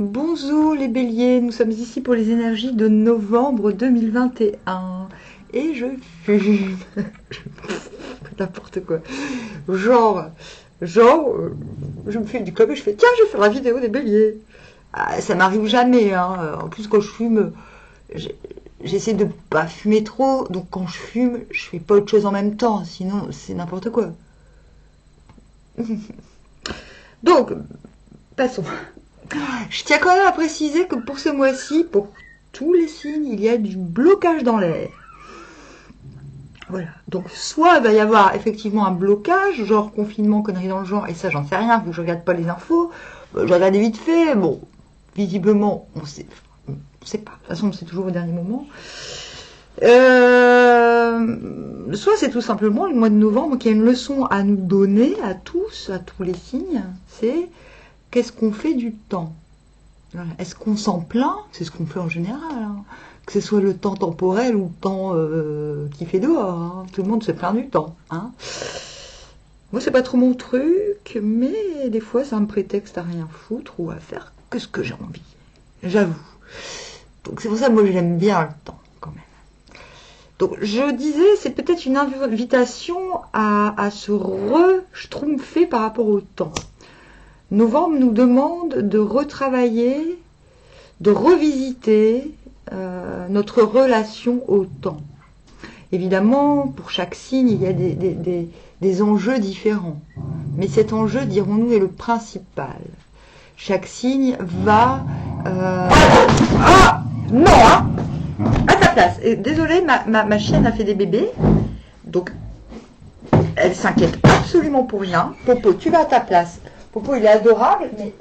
Bonjour les béliers, nous sommes ici pour les énergies de novembre 2021 et je fume. N'importe quoi. Genre, je me fais du club et je fais tiens, je vais faire la vidéo des béliers. Ah, ça m'arrive jamais, hein. En plus, quand je fume, j'essaie de pas fumer trop, donc quand je fume, je fais pas autre chose en même temps, sinon c'est n'importe quoi. Donc, passons. Je tiens quand même à préciser que pour ce mois-ci, pour tous les signes, il y a du blocage dans l'air. Voilà. Donc, soit il va y avoir effectivement un blocage, genre confinement, conneries dans le genre, et ça, j'en sais rien, vu que je regarde pas les infos. Je regardais vite fait. Bon, visiblement, on sait pas. De toute façon, c'est toujours au dernier moment. Soit c'est tout simplement le mois de novembre qui a une leçon à nous donner, à tous les signes. C'est qu'est-ce qu'on fait du temps? Est-ce qu'on s'en plaint? C'est ce qu'on fait en général, hein. Que ce soit le temps temporel ou le temps qui fait dehors, hein. Tout le monde se plaint du temps, hein. Moi, c'est pas trop mon truc, mais des fois, c'est un prétexte à rien foutre ou à faire que ce que j'ai envie. J'avoue. Donc, c'est pour ça que moi, j'aime bien le temps, quand même. Donc, je disais, c'est peut-être une invitation à se re-schtroumpfer par rapport au temps. Novembre nous demande de retravailler, de revisiter notre relation au temps. Évidemment, pour chaque signe, il y a des enjeux différents. Mais cet enjeu, dirons-nous, est le principal. Chaque signe va... Ah non, hein, à ta place. Désolée, ma chienne a fait des bébés. Donc, elle s'inquiète absolument pour rien. Popo, tu vas à ta place. Popo, il est adorable, mais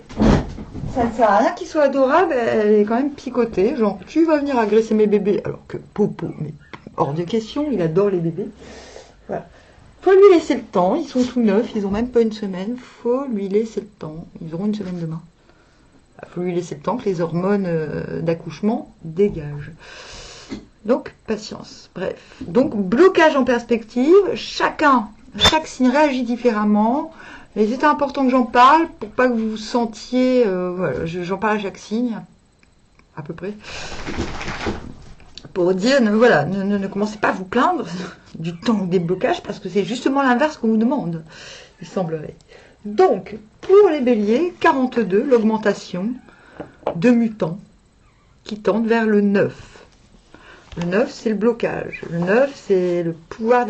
ça ne sert à rien qu'il soit adorable, elle est quand même picotée. Genre, tu vas venir agresser mes bébés. Alors que Popo, mais hors de question, il adore les bébés. Voilà. Faut lui laisser le temps, ils sont tout neufs, ils ont même pas une semaine. Faut lui laisser le temps. Ils auront une semaine demain. Faut lui laisser le temps que les hormones d'accouchement dégagent. Donc, patience. Bref. Donc, blocage en perspective. Chaque signe réagit différemment. Mais c'était important que j'en parle pour pas que vous vous sentiez... voilà, j'en parle à chaque signe, à peu près. Pour dire, voilà, ne commencez pas à vous plaindre du temps des blocages, parce que c'est justement l'inverse qu'on vous demande, il semblerait. Donc, pour les béliers, 42, l'augmentation de mutants qui tendent vers le 9. Le 9, c'est le blocage. Le 9, c'est le pouvoir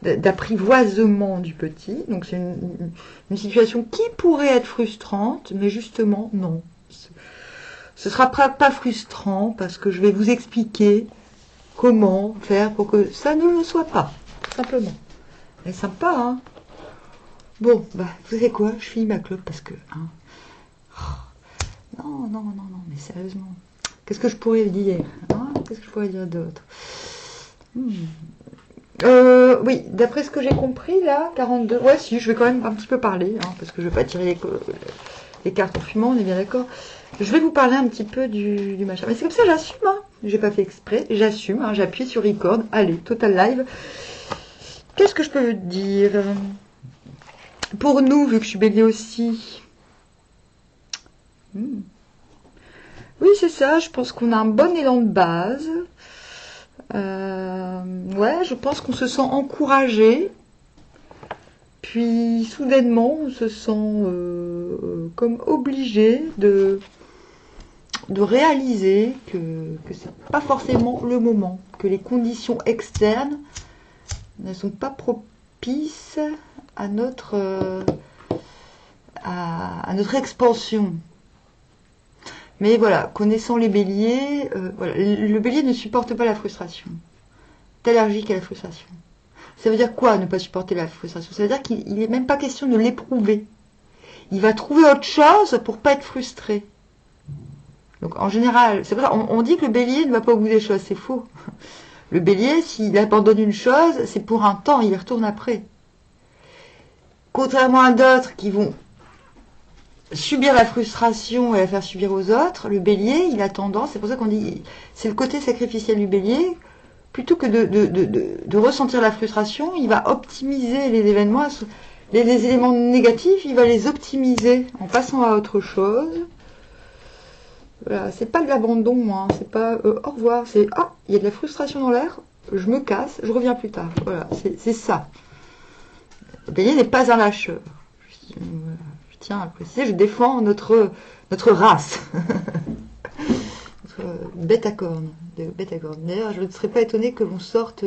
d'apprivoisement du petit. Donc c'est une situation qui pourrait être frustrante, mais justement, non. Ce sera pas frustrant parce que je vais vous expliquer comment faire pour que ça ne le soit pas, tout simplement. C'est sympa, hein. Bon, bah, vous savez quoi? Je finis ma clope parce que... Hein, non, mais sérieusement. Qu'est-ce que je pourrais dire, hein? Qu'est-ce que je pourrais dire d'autre? Oui, d'après ce que j'ai compris, là, 42... Ouais, si, je vais quand même un petit peu parler, hein, parce que je vais pas tirer les cartes en fumant, on est bien d'accord. Je vais vous parler un petit peu du machin. Mais c'est comme ça, j'assume, hein. J'ai pas fait exprès, j'assume, hein, j'ai appuyé sur record. Allez, total live. Qu'est-ce que je peux dire? Pour nous, vu que je suis bélier aussi... Oui, c'est ça, je pense qu'on a un bon élan de base. Ouais, je pense qu'on se sent encouragé. Puis, soudainement, on se sent comme obligé de réaliser que c'est pas forcément le moment, que les conditions externes ne sont pas propices à notre expansion. Mais voilà, connaissant les béliers, voilà, le bélier ne supporte pas la frustration. T'es allergique à la frustration. Ça veut dire quoi, ne pas supporter la frustration? Ça veut dire qu'il n'est même pas question de l'éprouver. Il va trouver autre chose pour pas être frustré. Donc en général, c'est pour ça on dit que le bélier ne va pas au bout des choses, c'est faux. Le bélier, s'il abandonne une chose, c'est pour un temps, il y retourne après. Contrairement à d'autres qui vont subir la frustration et la faire subir aux autres, le bélier, il a tendance, c'est pour ça qu'on dit, c'est le côté sacrificiel du bélier, plutôt que de ressentir la frustration, il va optimiser les événements, les éléments négatifs, il va les optimiser en passant à autre chose. Voilà, c'est pas de l'abandon, moi, c'est pas au revoir, c'est ah, il y a de la frustration dans l'air, je me casse, je reviens plus tard. Voilà, c'est ça. Le bélier n'est pas un lâcheur. Je tiens à le préciser, je défends notre race. Notre bête à cornes. D'ailleurs, je ne serais pas étonnée que l'on sorte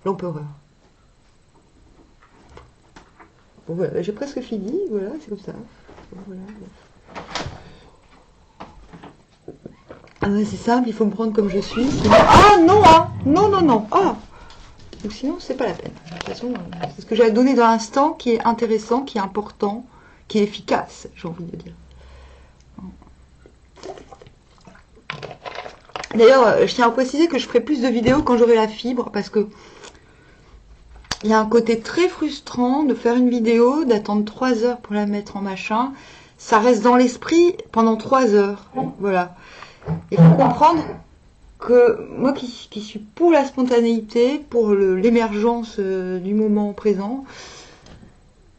l'empereur. Bon, voilà, j'ai presque fini, voilà, c'est comme ça. Voilà. Ah ouais, c'est simple, il faut me prendre comme je suis. Sinon... Ah non, hein, non, non, non. Ah. Donc sinon, c'est pas la peine. De toute façon, c'est ce que j'ai à donner dans l'instant qui est intéressant, qui est important, qui est efficace, j'ai envie de dire. D'ailleurs, je tiens à préciser que je ferai plus de vidéos quand j'aurai la fibre, parce que il y a un côté très frustrant de faire une vidéo, d'attendre 3 heures pour la mettre en machin. Ça reste dans l'esprit pendant 3 heures. Voilà. Il faut comprendre que moi qui suis pour la spontanéité, pour l'émergence du moment présent,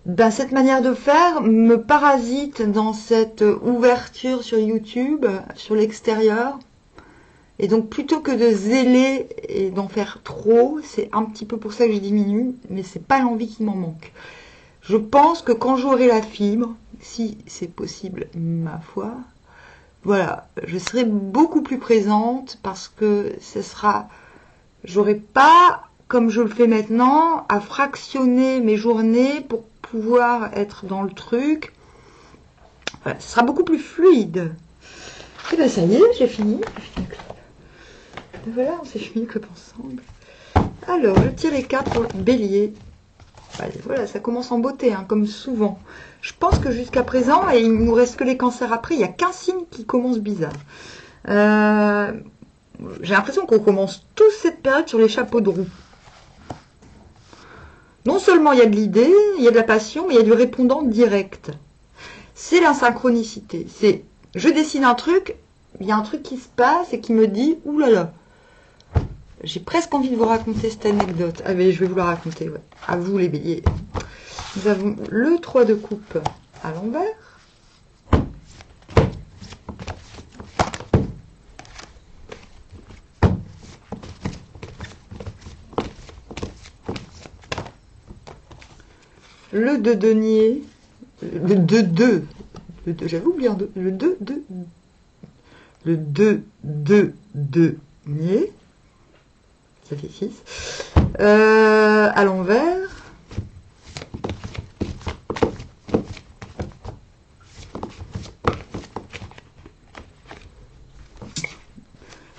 ben cette manière de faire me parasite dans cette ouverture sur YouTube, sur l'extérieur. Et donc plutôt que de zéler et d'en faire trop, c'est un petit peu pour ça que je diminue, mais c'est pas l'envie qui m'en manque. Je pense que quand j'aurai la fibre, si c'est possible, ma foi, voilà, je serai beaucoup plus présente parce que ce sera, j'aurai pas, comme je le fais maintenant, à fractionner mes journées pour pouvoir être dans le truc. Voilà, ce sera beaucoup plus fluide. Et ben ça y est, j'ai fini. Voilà, on s'est fini que ensemble. Alors, je tire les cartes pour le bélier. Voilà, ça commence en beauté, hein, comme souvent. Je pense que jusqu'à présent, et il ne nous reste que les cancers après, il n'y a qu'un signe qui commence bizarre. J'ai l'impression qu'on commence tous cette période sur les chapeaux de roue. Non seulement il y a de l'idée, il y a de la passion, mais il y a du répondant direct. C'est l'insynchronicité. C'est, je dessine un truc, il y a un truc qui se passe et qui me dit, oulala. J'ai presque envie de vous raconter cette anecdote. Ah mais je vais vous la raconter, ouais. À vous les béliers. Nous avons le 3 de coupe à l'envers. Le 2 denier. Le 2-2. J'avais oublié un 2. Le 2-2. Le 2-2 denier. Ça fait 6. À l'envers.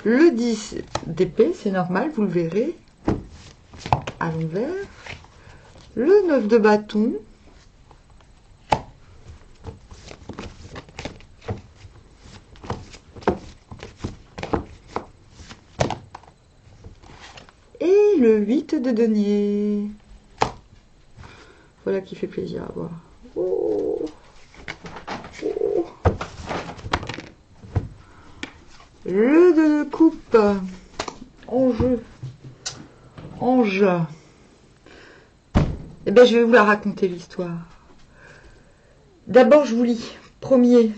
Le 10 d'épée, c'est normal, vous le verrez. À l'envers. Le 9 de bâton. Et le 8 de denier. Voilà qui fait plaisir à voir. Oh. Oh. Le 2 de coupe. Ange. Eh bien, je vais vous la raconter, l'histoire. D'abord, je vous lis. Premier.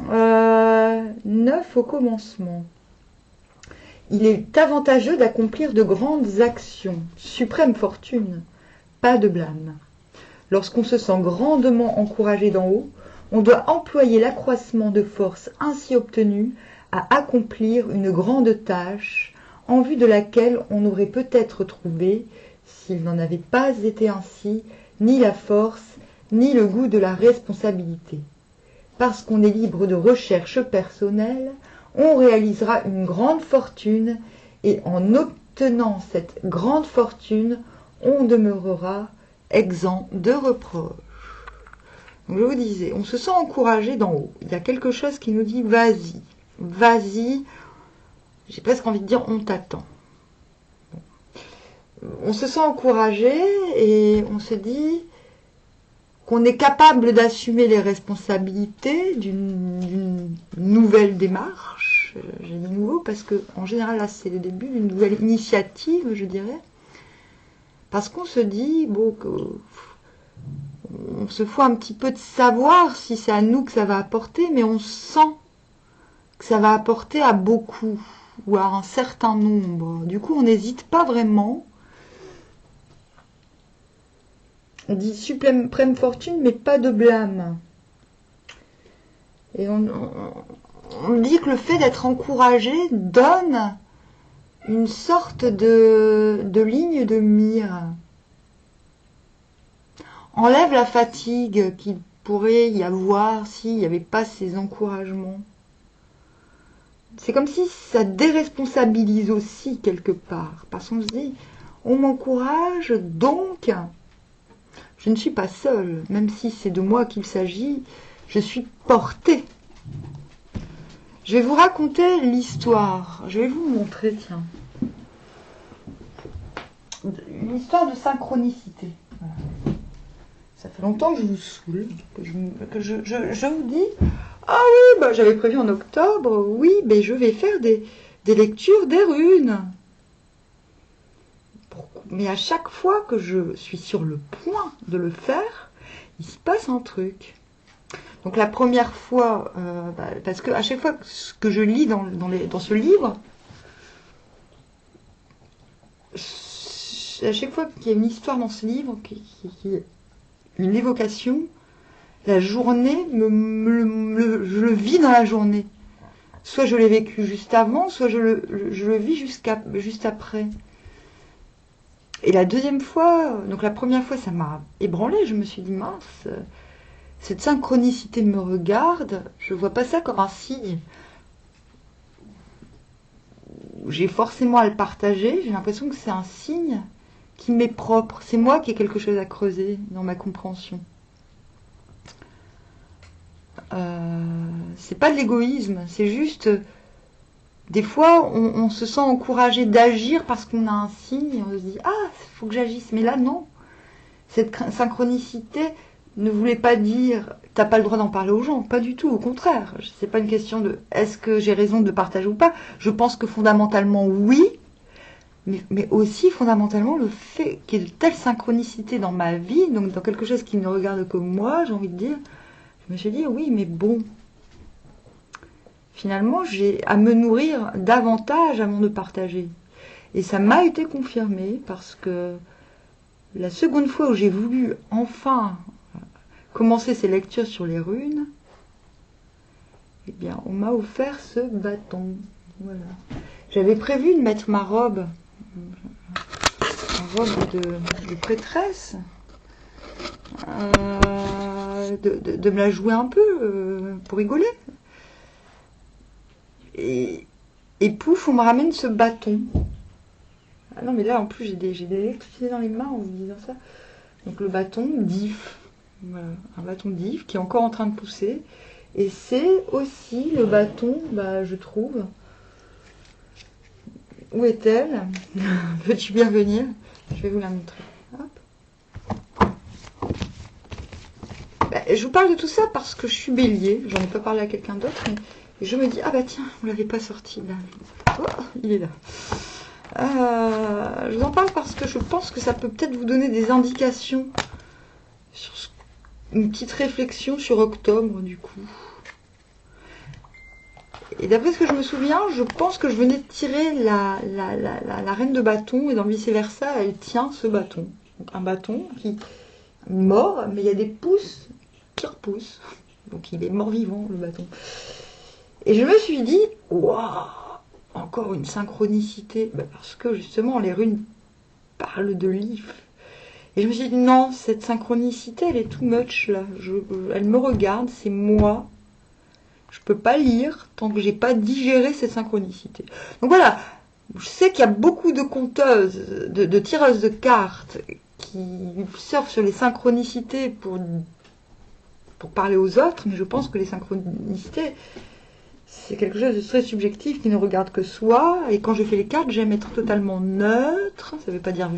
9 au commencement. Il est avantageux d'accomplir de grandes actions. Suprême fortune. Pas de blâme. Lorsqu'on se sent grandement encouragé d'en haut, on doit employer l'accroissement de force ainsi obtenu à accomplir une grande tâche en vue de laquelle on n'aurait peut-être trouvé, s'il n'en avait pas été ainsi, ni la force, ni le goût de la responsabilité. Parce qu'on est libre de recherche personnelle, on réalisera une grande fortune et en obtenant cette grande fortune, on demeurera exempt de reproches. Donc je vous disais, on se sent encouragé d'en haut. Il y a quelque chose qui nous dit vas-y, vas-y. J'ai presque envie de dire on t'attend. On se sent encouragé et on se dit qu'on est capable d'assumer les responsabilités d'une nouvelle démarche. J'ai dit nouveau parce que en général là c'est le début d'une nouvelle initiative, je dirais. Parce qu'on se dit bon que on se fout un petit peu de savoir si c'est à nous que ça va apporter, mais on sent que ça va apporter à beaucoup ou à un certain nombre. Du coup, on n'hésite pas vraiment. On dit suprême fortune, mais pas de blâme. Et on dit que le fait d'être encouragé donne une sorte de ligne de mire. Enlève la fatigue qu'il pourrait y avoir s'il n'y avait pas ces encouragements. C'est comme si ça déresponsabilise aussi quelque part. Parce qu'on se dit, on m'encourage, donc je ne suis pas seule. Même si c'est de moi qu'il s'agit, je suis portée. Je vais vous raconter l'histoire. Je vais vous montrer, tiens. Une histoire de synchronicité. Voilà. Ça fait longtemps que je vous saoule, que je vous dis, ah oui, bah, j'avais prévu en octobre, oui, mais je vais faire des lectures des runes. Mais à chaque fois que je suis sur le point de le faire, il se passe un truc. Donc la première fois, parce que à chaque fois que je lis dans ce livre, à chaque fois qu'il y a une histoire dans ce livre, une évocation, la journée, je le vis dans la journée. Soit je l'ai vécu juste avant, soit je le vis juste après. Et la deuxième fois, donc la première fois, ça m'a ébranlée. Je me suis dit, mince, cette synchronicité me regarde. Je ne vois pas ça comme un signe. J'ai forcément à le partager. J'ai l'impression que c'est un signe qui m'est propre. C'est moi qui ai quelque chose à creuser dans ma compréhension. C'est pas de l'égoïsme, c'est juste des fois on se sent encouragé d'agir parce qu'on a un signe et on se dit ah, il faut que j'agisse, mais là non. Cette synchronicité ne voulait pas dire t'as pas le droit d'en parler aux gens, pas du tout, au contraire. C'est pas une question de est-ce que j'ai raison de partager ou pas. Je pense que fondamentalement oui, mais aussi fondamentalement le fait qu'il y ait de telles synchronicités dans ma vie, donc dans quelque chose qui ne regarde que moi, j'ai envie de dire, je me suis dit oui, mais bon, finalement j'ai à me nourrir davantage avant de partager. Et ça m'a été confirmé parce que la seconde fois où j'ai voulu enfin commencer ces lectures sur les runes, eh bien on m'a offert ce bâton. Voilà. J'avais prévu de mettre ma robe de prêtresse, de me la jouer un peu pour rigoler. Et pouf, on me ramène ce bâton. Ah non, mais là, en plus, j'ai de l'électricité dans les mains en vous disant ça. Donc le bâton d'If. Voilà, un bâton d'If qui est encore en train de pousser. Et c'est aussi le bâton, je trouve. Où est-elle? Veux-tu bien venir? Je vais vous la montrer. Hop. Je vous parle de tout ça parce que je suis bélier. J'en ai pas parlé à quelqu'un d'autre, mais je me dis, ah bah tiens, vous l'avez pas sorti là. Oh, il est là. Je vous en parle parce que je pense que ça peut peut-être vous donner des indications sur une petite réflexion sur octobre du coup. Et d'après ce que je me souviens, je pense que je venais de tirer la reine de bâton et dans le vice-versa, elle tient ce bâton. Donc un bâton qui est mort, mais il y a des pouces qui repoussent. Donc il est mort-vivant le bâton. Et je me suis dit, waouh, encore une synchronicité. Parce que justement, les runes parlent de l'if. Et je me suis dit, non, cette synchronicité, elle est too much là. Elle me regarde, c'est moi. Je peux pas lire tant que j'ai pas digéré cette synchronicité. Donc voilà, je sais qu'il y a beaucoup de conteuses, de tireuses de cartes qui surfent sur les synchronicités pour parler aux autres, mais je pense que les synchronicités, c'est quelque chose de très subjectif qui ne regarde que soi. Et quand je fais les cartes, j'aime être totalement neutre. Ça ne veut pas dire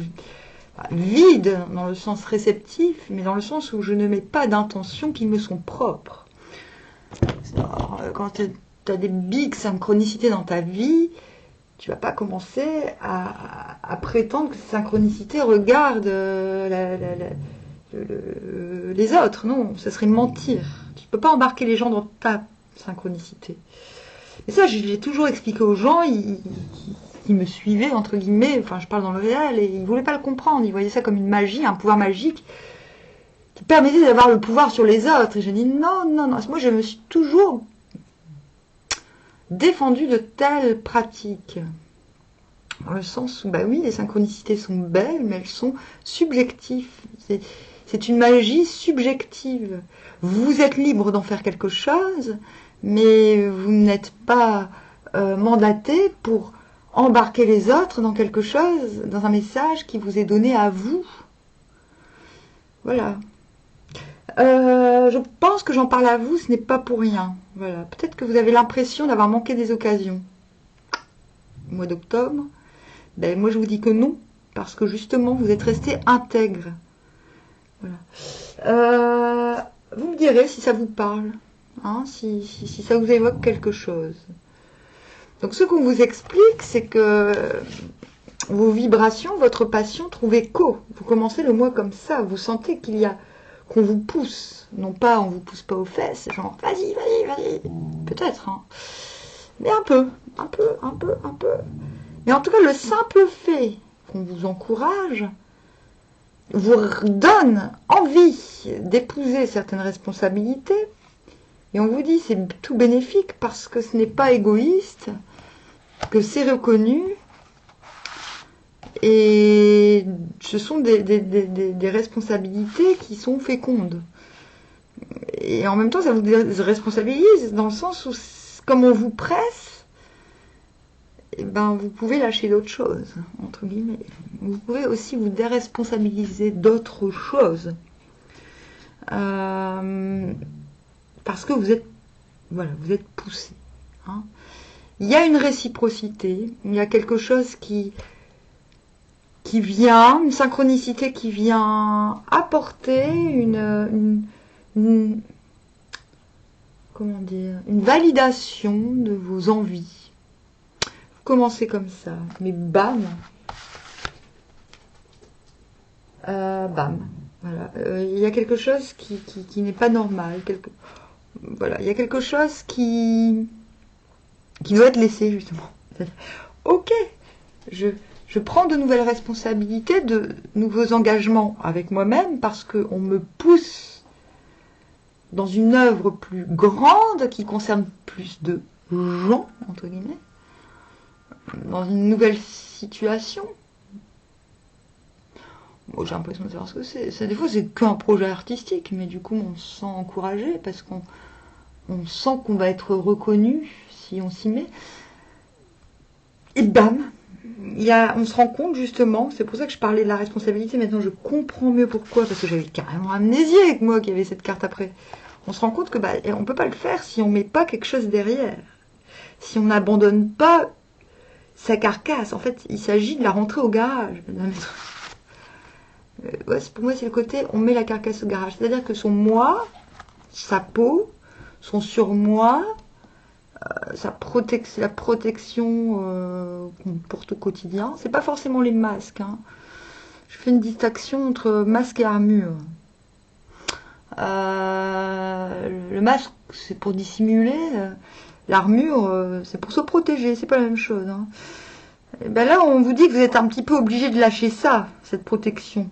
vide dans le sens réceptif, mais dans le sens où je ne mets pas d'intentions qui me sont propres. Alors, quand tu as des big synchronicités dans ta vie, tu vas pas commencer à prétendre que ces synchronicités regardent les autres. Non, ça serait mentir. Tu peux pas embarquer les gens dans ta synchronicité. Et ça, je l'ai toujours expliqué aux gens, qui me suivaient, entre guillemets, enfin je parle dans le réel, et ils ne voulaient pas le comprendre, ils voyaient ça comme une magie, un pouvoir magique, qui permettait d'avoir le pouvoir sur les autres. Et j'ai dit non, non, non. Moi, je me suis toujours défendue de telles pratiques. Dans le sens où, bah oui, les synchronicités sont belles, mais elles sont subjectives. C'est une magie subjective. Vous êtes libre d'en faire quelque chose, mais vous n'êtes pas mandaté pour embarquer les autres dans quelque chose, dans un message qui vous est donné à vous. Voilà. Je pense que j'en parle à vous, ce n'est pas pour rien. Voilà. Peut-être que vous avez l'impression d'avoir manqué des occasions. Au mois d'octobre, ben, moi je vous dis que non, parce que justement vous êtes resté intègre. Voilà. Vous me direz si ça vous parle, hein, si ça vous évoque quelque chose. Donc ce qu'on vous explique, c'est que vos vibrations, votre passion trouve écho. Vous commencez le mois comme ça, vous sentez qu'il y a, qu'on vous pousse. Non pas on vous pousse pas aux fesses, genre vas-y, vas-y, vas-y. Peut-être, hein. Mais un peu. Mais en tout cas, le simple fait qu'on vous encourage vous donne envie d'épouser certaines responsabilités. Et on vous dit c'est tout bénéfique parce que ce n'est pas égoïste, que c'est reconnu. Et ce sont des responsabilités qui sont fécondes. Et en même temps, ça vous responsabilise dans le sens où, comme on vous presse, eh ben, vous pouvez lâcher d'autres choses, entre guillemets. Vous pouvez aussi vous déresponsabiliser d'autres choses. Parce que vous êtes, voilà, vous êtes poussé. Hein. Il y a une réciprocité, il y a quelque chose qui vient, une synchronicité qui vient apporter comment dire, une validation de vos envies. Vous commencez comme ça, mais bam, bam, voilà. Il y a quelque chose qui n'est pas normal. Voilà, il y a quelque chose qui doit être laissé justement. Ok, je prends de nouvelles responsabilités, de nouveaux engagements avec moi-même parce qu'on me pousse dans une œuvre plus grande qui concerne plus de gens, entre guillemets, dans une nouvelle situation. Moi, j'ai l'impression de savoir ce que c'est. Des fois, c'est qu'un projet artistique, mais du coup, on se sent encouragé parce qu'on sent qu'on va être reconnu si on s'y met. Et bam, on se rend compte justement, c'est pour ça que je parlais de la responsabilité, maintenant je comprends mieux pourquoi, parce que j'avais carrément amnésié avec moi qui avait cette carte après. On se rend compte que on ne peut pas le faire si on ne met pas quelque chose derrière. Si on n'abandonne pas sa carcasse. En fait, il s'agit de la rentrer au garage. Pour moi, c'est le côté, on met la carcasse au garage. C'est-à-dire que son moi, sa peau, son surmoi, c'est la protection qu'on porte au quotidien. C'est pas forcément les masques. Hein. Je fais une distinction entre masque et armure. Le masque, c'est pour dissimuler. L'armure, c'est pour se protéger. C'est pas la même chose. Hein. Et ben là, on vous dit que vous êtes un petit peu obligé de lâcher ça, cette protection.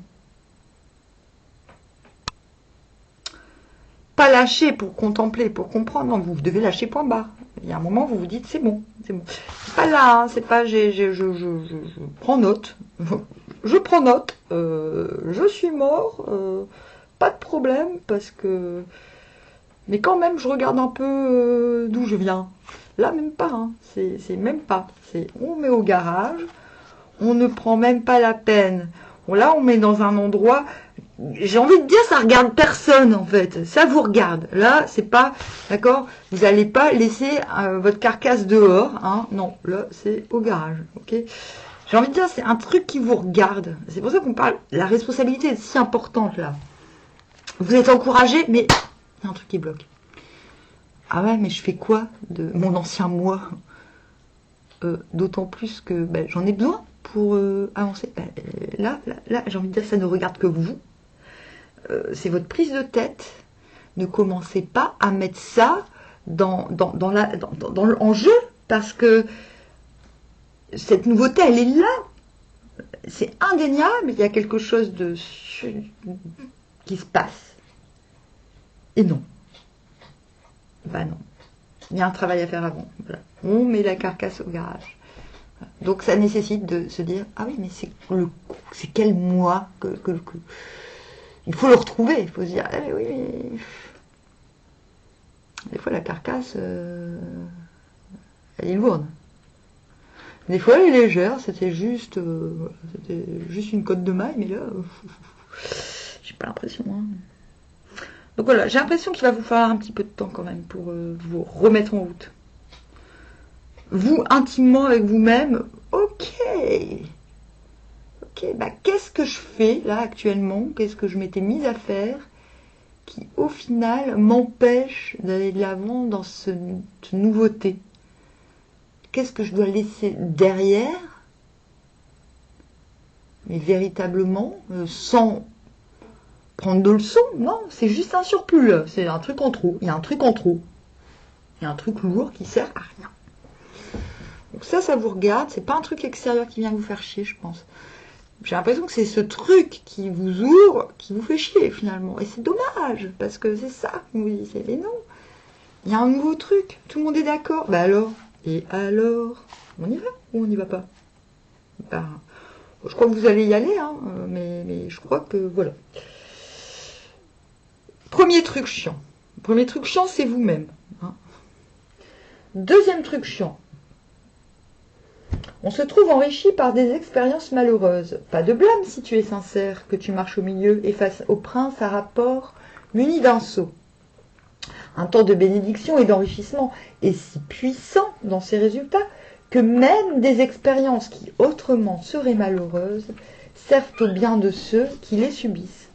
Pas lâcher pour contempler, pour comprendre. Non, vous devez lâcher point barre. Il y a un moment, vous vous dites, c'est bon, c'est bon. C'est pas là, hein, c'est pas, je prends note. Je prends note. Je suis mort. Pas de problème, parce que... Mais quand même, je regarde un peu d'où je viens. Là, même pas. Hein. C'est même pas. On met au garage. On ne prend même pas la peine. Là, on met dans un endroit... J'ai envie de dire, ça regarde personne en fait. Ça vous regarde. Là, c'est pas, d'accord. Vous n'allez pas laisser votre carcasse dehors, hein. Non, là, c'est au garage, ok. J'ai envie de dire, c'est un truc qui vous regarde. C'est pour ça qu'on parle. La responsabilité est si importante là. Vous êtes encouragé, mais il y a un truc qui bloque. Ah ouais, mais je fais quoi de mon ancien moi? D'autant plus que j'en ai besoin pour avancer. Là, j'ai envie de dire, ça ne regarde que vous. C'est votre prise de tête. Ne commencez pas à mettre ça en jeu, parce que cette nouveauté, elle est là. C'est indéniable, il y a quelque chose qui se passe. Et non. Ben non. Il y a un travail à faire avant. Voilà. On met la carcasse au garage. Voilà. Donc ça nécessite de se dire, ah oui, mais c'est quel moi que il faut le retrouver. Il faut se dire, eh oui, mais... Des fois la carcasse, elle est lourde. Des fois elle est légère, c'était juste une cotte de maille, mais là, j'ai pas l'impression. Hein. Donc voilà, j'ai l'impression qu'il va vous falloir un petit peu de temps quand même pour vous remettre en route. Vous, intimement avec vous-même, ok, bah qu'est-ce que je fais là actuellement? Qu'est-ce que je m'étais mise à faire qui au final m'empêche d'aller de l'avant dans cette nouveauté? Qu'est-ce que je dois laisser derrière? Mais véritablement, sans prendre de leçons, non, c'est juste un surplus, c'est un truc en trop, il y a un truc en trop. Il y a un truc lourd qui sert à rien. Donc ça vous regarde, c'est pas un truc extérieur qui vient vous faire chier, je pense. J'ai l'impression que c'est ce truc qui vous ouvre, qui vous fait chier finalement. Et c'est dommage, parce que c'est ça que vous dites. Mais non, il y a un nouveau truc, tout le monde est d'accord. Bah alors, et alors, on y va ou on n'y va pas? Bah, je crois que vous allez y aller, hein, mais je crois que voilà. Premier truc chiant. Premier truc chiant, c'est vous-même. Hein. Deuxième truc chiant. On se trouve enrichi par des expériences malheureuses. Pas de blâme si tu es sincère, que tu marches au milieu et face au prince à rapport muni d'un sceau. Un temps de bénédiction et d'enrichissement est si puissant dans ses résultats que même des expériences qui autrement seraient malheureuses servent au bien de ceux qui les subissent.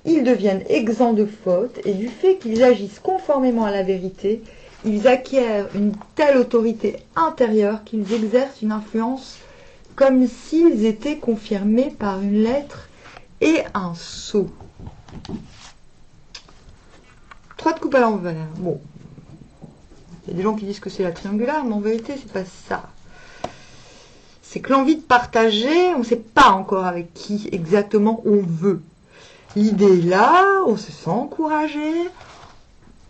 Ils deviennent exempts de fautes et du fait qu'ils agissent conformément à la vérité, ils acquièrent une telle autorité intérieure qu'ils exercent une influence comme s'ils étaient confirmés par une lettre et un sceau. 3 de coupe à l'envers. Bon, il y a des gens qui disent que c'est la triangulaire, mais en vérité, c'est pas ça. C'est que l'envie de partager, on ne sait pas encore avec qui exactement on veut. L'idée est là, on se sent encouragé,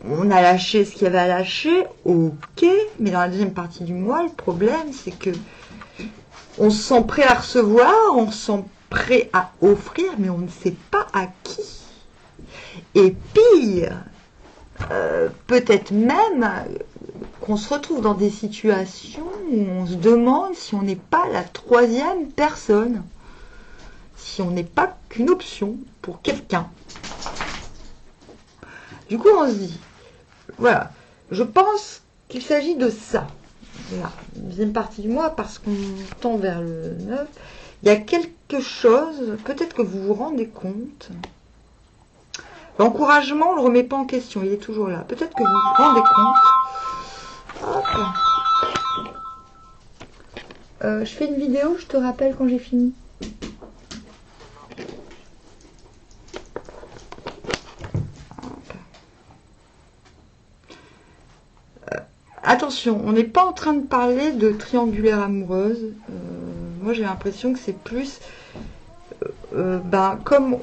on a lâché ce qu'il y avait à lâcher, ok, mais dans la deuxième partie du mois, le problème, c'est que on se sent prêt à recevoir, on se sent prêt à offrir, mais on ne sait pas à qui. Et pire, peut-être même qu'on se retrouve dans des situations où on se demande si on n'est pas la troisième personne, si on n'est pas qu'une option pour quelqu'un. Du coup, on se dit, voilà, je pense qu'il s'agit de ça. Voilà, deuxième partie du mois, parce qu'on tend vers le 9, il y a quelque chose, peut-être que vous vous rendez compte. L'encouragement, on ne le remet pas en question, il est toujours là. Peut-être que vous vous rendez compte. Hop. Je fais une vidéo, je te rappelle quand j'ai fini. Attention, on n'est pas en train de parler de triangulaire amoureuse. Moi, j'ai l'impression que c'est plus... comme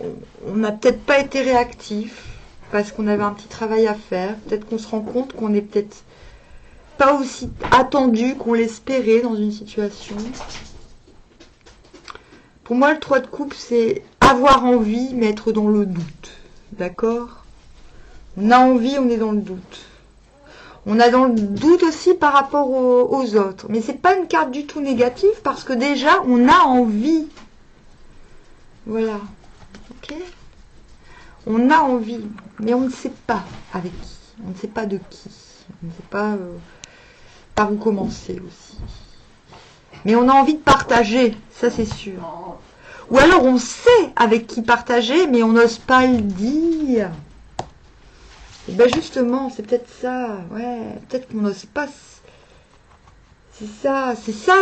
on n'a peut-être pas été réactif, parce qu'on avait un petit travail à faire, peut-être qu'on se rend compte qu'on n'est peut-être pas aussi attendu qu'on l'espérait dans une situation. Pour moi, le 3 de coupe, c'est avoir envie, mais être dans le doute. D'accord? On a envie, on est dans le doute. On a dans le doute aussi par rapport aux autres. Mais c'est pas une carte du tout négative parce que déjà, on a envie. Voilà. Ok? On a envie, mais on ne sait pas avec qui. On ne sait pas de qui. On ne sait pas par où commencer aussi. Mais on a envie de partager, ça c'est sûr. Ou alors on sait avec qui partager, mais on n'ose pas le dire. Et ben justement, c'est peut-être ça, ouais, peut-être qu'on n'ose pas. C'est ça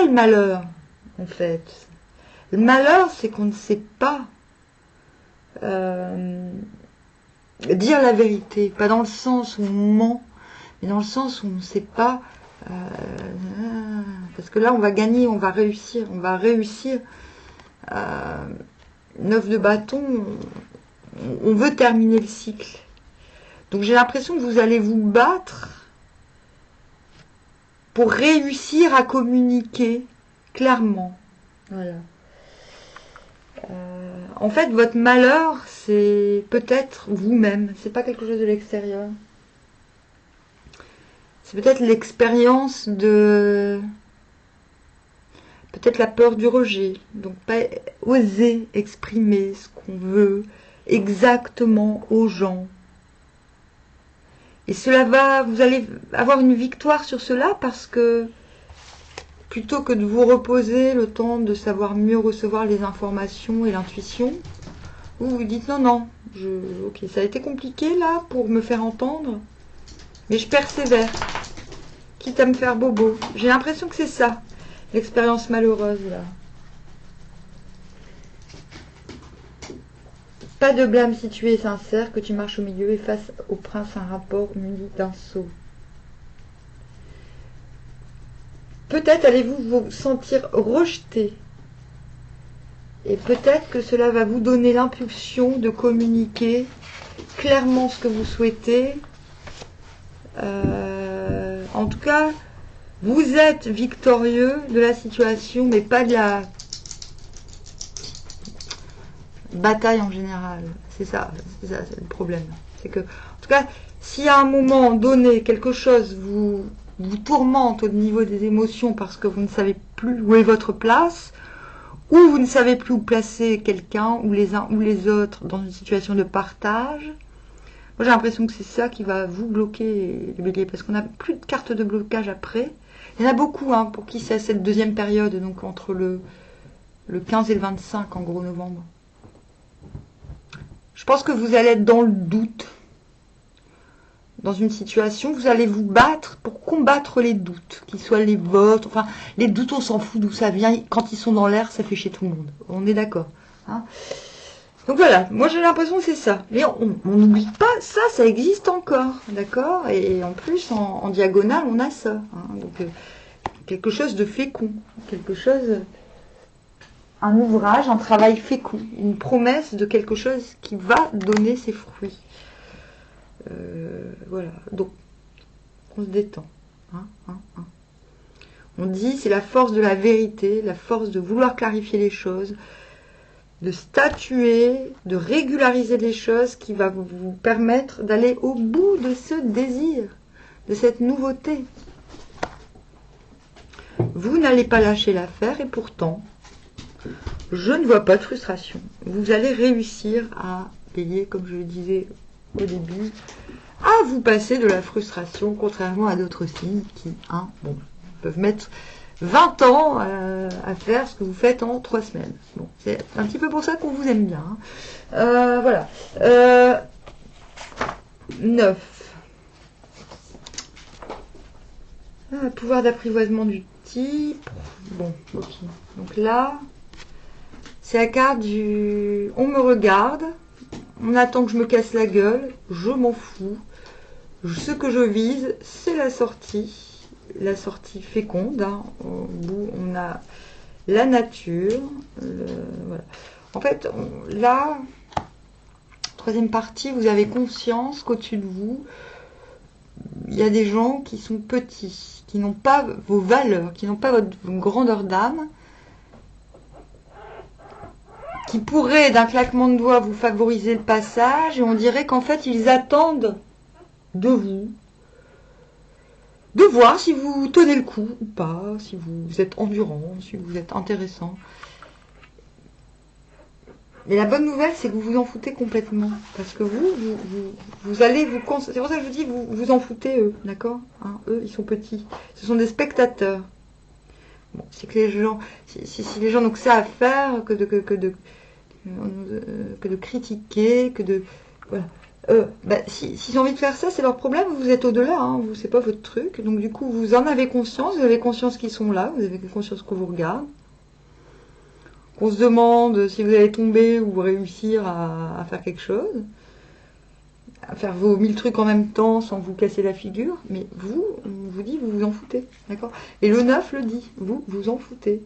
le malheur, en fait. Le malheur, c'est qu'on ne sait pas dire la vérité, pas dans le sens où on ment, mais dans le sens où on ne sait pas, parce que là on va gagner, on va réussir, 9 de bâton, on veut terminer le cycle. Donc j'ai l'impression que vous allez vous battre pour réussir à communiquer clairement. Voilà. En fait, votre malheur, c'est peut-être vous-même, c'est pas quelque chose de l'extérieur. C'est peut-être l'expérience de... Peut-être la peur du rejet. Donc pas oser exprimer ce qu'on veut exactement aux gens. Et cela va... Vous allez avoir une victoire sur cela parce que plutôt que de vous reposer le temps de savoir mieux recevoir les informations et l'intuition, vous vous dites non, ok, ça a été compliqué là pour me faire entendre, mais je persévère, quitte à me faire bobo. J'ai l'impression que c'est ça, l'expérience malheureuse là. Pas de blâme si tu es sincère, que tu marches au milieu et face au prince un rapport muni d'un sceau. Peut-être allez-vous vous sentir rejeté. Et peut-être que cela va vous donner l'impulsion de communiquer clairement ce que vous souhaitez. En tout cas, vous êtes victorieux de la situation, mais pas de la bataille en général. C'est ça, c'est le problème. C'est que, en tout cas, si à un moment donné, quelque chose vous tourmente au niveau des émotions parce que vous ne savez plus où est votre place, ou vous ne savez plus où placer quelqu'un, ou les uns ou les autres, dans une situation de partage, moi j'ai l'impression que c'est ça qui va vous bloquer, les béliers, parce qu'on n'a plus de carte de blocage après. Il y en a beaucoup pour qui c'est cette deuxième période, donc entre le 15 et le 25, en gros novembre. Je pense que vous allez être dans le doute. Dans une situation, vous allez vous battre pour combattre les doutes, qu'ils soient les vôtres. Enfin, les doutes, on s'en fout d'où ça vient. Quand ils sont dans l'air, ça fait chez tout le monde. On est d'accord. Donc voilà, moi j'ai l'impression que c'est ça. Mais on n'oublie pas, ça existe encore. D'accord. Et en plus, en diagonale, on a ça. Donc quelque chose de fécond. Quelque chose... Un ouvrage, un travail fécond. Une promesse de quelque chose qui va donner ses fruits. Voilà, donc on se détend. On dit c'est la force de la vérité, la force de vouloir clarifier les choses, de statuer, de régulariser les choses qui va vous permettre d'aller au bout de ce désir, de cette nouveauté. Vous n'allez pas lâcher l'affaire et pourtant, je ne vois pas de frustration. Vous allez réussir à payer, comme je le disais au début, à vous passer de la frustration, contrairement à d'autres signes qui peuvent mettre 20 ans à faire ce que vous faites en 3 semaines. Bon, c'est un petit peu pour ça qu'on vous aime bien. Voilà. 9. Pouvoir d'apprivoisement du type. Bon, ok. Donc là, c'est la carte du... On me regarde. On attend que je me casse la gueule, je m'en fous. Ce que je vise, c'est la sortie féconde. Au bout, on a la nature. Voilà. En fait, là, troisième partie, vous avez conscience qu'au-dessus de vous, il y a des gens qui sont petits, qui n'ont pas vos valeurs, qui n'ont pas votre grandeur d'âme, qui pourraient d'un claquement de doigts vous favoriser le passage, et on dirait qu'en fait ils attendent de vous de voir si vous tenez le coup ou pas, si vous êtes endurant, si vous êtes intéressant. Mais la bonne nouvelle, c'est que vous vous en foutez complètement, parce que vous allez vous... C'est pour ça que je vous dis, vous en foutez eux, d'accord, eux, ils sont petits, ce sont des spectateurs. Bon, c'est que les gens, si les gens n'ont que ça à faire, que de critiquer, que de... Voilà. S'ils ont envie de faire ça, c'est leur problème, vous êtes au-delà, c'est pas votre truc. Donc du coup, vous en avez conscience, vous avez conscience qu'ils sont là, vous avez conscience qu'on vous regarde. Qu'on se demande si vous allez tomber ou réussir à faire quelque chose. à faire vos 1000 trucs en même temps sans vous casser la figure, mais vous, on vous dit, vous vous en foutez, d'accord? Et le 9 le dit, vous vous en foutez.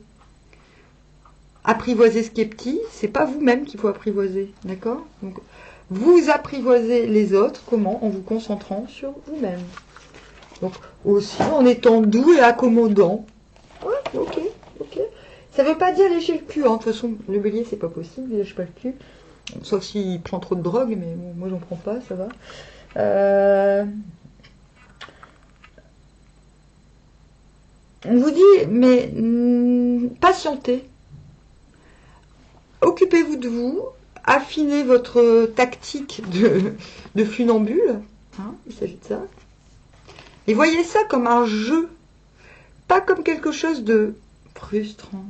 Apprivoiser ce qui est petit, c'est pas vous-même qu'il faut apprivoiser, d'accord? Donc, vous apprivoisez les autres, comment? En vous concentrant sur vous-même. Donc, aussi en étant doux et accommodant. Ouais, ok, ok. Ça veut pas dire lécher le cul, hein. De toute façon, le bélier, c'est pas possible, il lèche pas le cul. Sauf s'il prend trop de drogue, mais bon, moi j'en prends pas, ça va. On vous dit, mais patientez. Occupez-vous de vous, affinez votre tactique de funambule. Hein, il s'agit de ça. Et voyez ça comme un jeu, pas comme quelque chose de frustrant.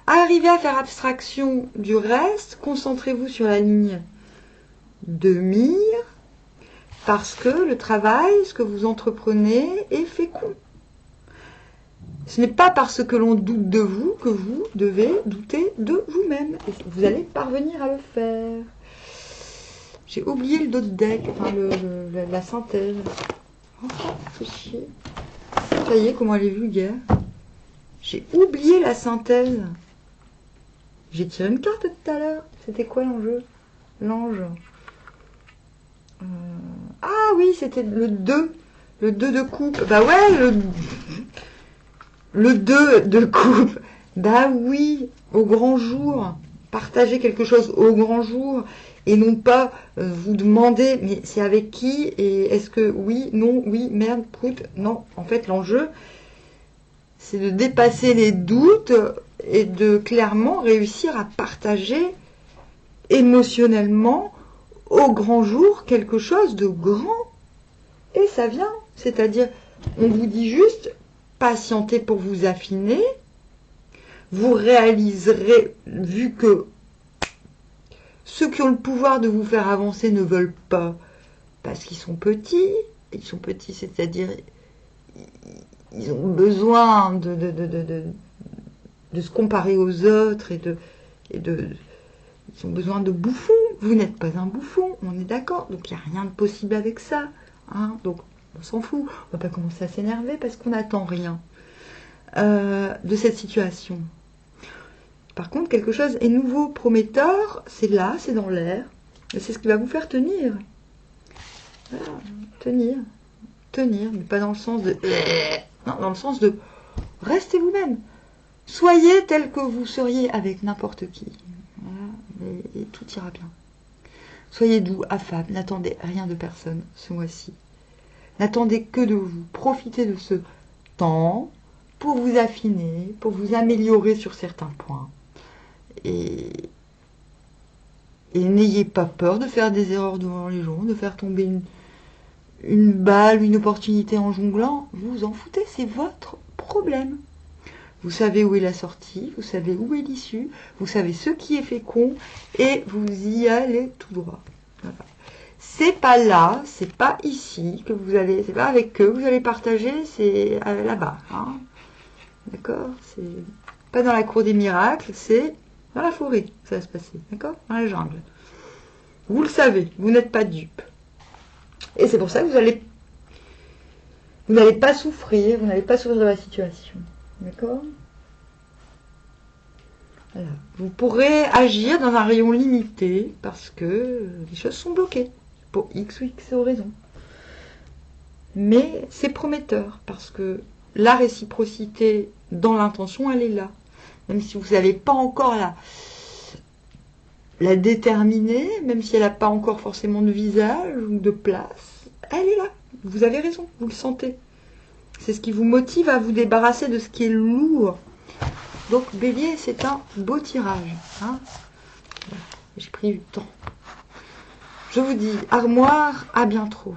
Arrivez à faire abstraction du reste, concentrez-vous sur la ligne de mire, parce que le travail, ce que vous entreprenez, est fécond. Ce n'est pas parce que l'on doute de vous que vous devez douter de vous-même. Et vous allez parvenir à le faire. J'ai oublié le dos de deck, enfin la synthèse. Oh, c'est chier. Ça y est, comment elle est vulgaire. J'ai oublié la synthèse. J'ai tiré une carte tout à l'heure. C'était quoi l'enjeu? L'ange. Ah oui, c'était le 2. Le 2 de coupe. Bah ouais, le 2 de coupe. Bah oui, au grand jour. Partagez quelque chose au grand jour. Et non pas vous demander, mais c'est avec qui? Et est-ce que oui, non, oui, merde, prout. Non, en fait, l'enjeu, c'est de dépasser les doutes et de clairement réussir à partager émotionnellement au grand jour quelque chose de grand. Et ça vient. C'est-à-dire, on vous dit juste, patientez pour vous affiner. Vous réaliserez, vu que ceux qui ont le pouvoir de vous faire avancer ne veulent pas, parce qu'ils sont petits. Ils sont petits, c'est-à-dire, ils ont besoin de se comparer aux autres ils ont besoin de bouffons. Vous n'êtes pas un bouffon, on est d'accord. Donc il n'y a rien de possible avec ça. Hein, donc on s'en fout. On va pas commencer à s'énerver parce qu'on n'attend rien de cette situation. Par contre, quelque chose est nouveau, prometteur, c'est là, c'est dans l'air. Et c'est ce qui va vous faire tenir. Voilà, tenir, mais pas dans le sens de... Non, dans le sens de restez vous-même. Soyez tel que vous seriez avec n'importe qui. Voilà, et tout ira bien. Soyez doux, affable, n'attendez rien de personne ce mois-ci. N'attendez que de vous. Profitez de ce temps pour vous affiner, pour vous améliorer sur certains points. Et n'ayez pas peur de faire des erreurs devant les gens, de faire tomber une balle, une opportunité en jonglant. Vous vous en foutez, c'est votre problème. Vous savez où est la sortie, vous savez où est l'issue, vous savez ce qui est fécond et vous y allez tout droit. Voilà. C'est pas là, c'est pas ici que vous allez, c'est pas avec eux que vous allez partager, c'est là-bas. Hein. D'accord? C'est pas dans la cour des miracles, c'est dans la forêt que ça va se passer. D'accord? Dans la jungle. Vous le savez, vous n'êtes pas dupe. Et c'est pour ça que vous n'allez pas souffrir, vous n'allez pas souffrir de la situation. D'accord? Voilà. Vous pourrez agir dans un rayon limité parce que les choses sont bloquées pour X ou X raisons. Mais c'est prometteur parce que la réciprocité dans l'intention, elle est là. Même si vous n'avez pas encore la déterminer, même si elle n'a pas encore forcément de visage ou de place, elle est là. Vous avez raison, vous le sentez. C'est ce qui vous motive à vous débarrasser de ce qui est lourd. Donc, Bélier, c'est un beau tirage. Hein. J'ai pris du temps. Je vous dis, armoire, à bien trop.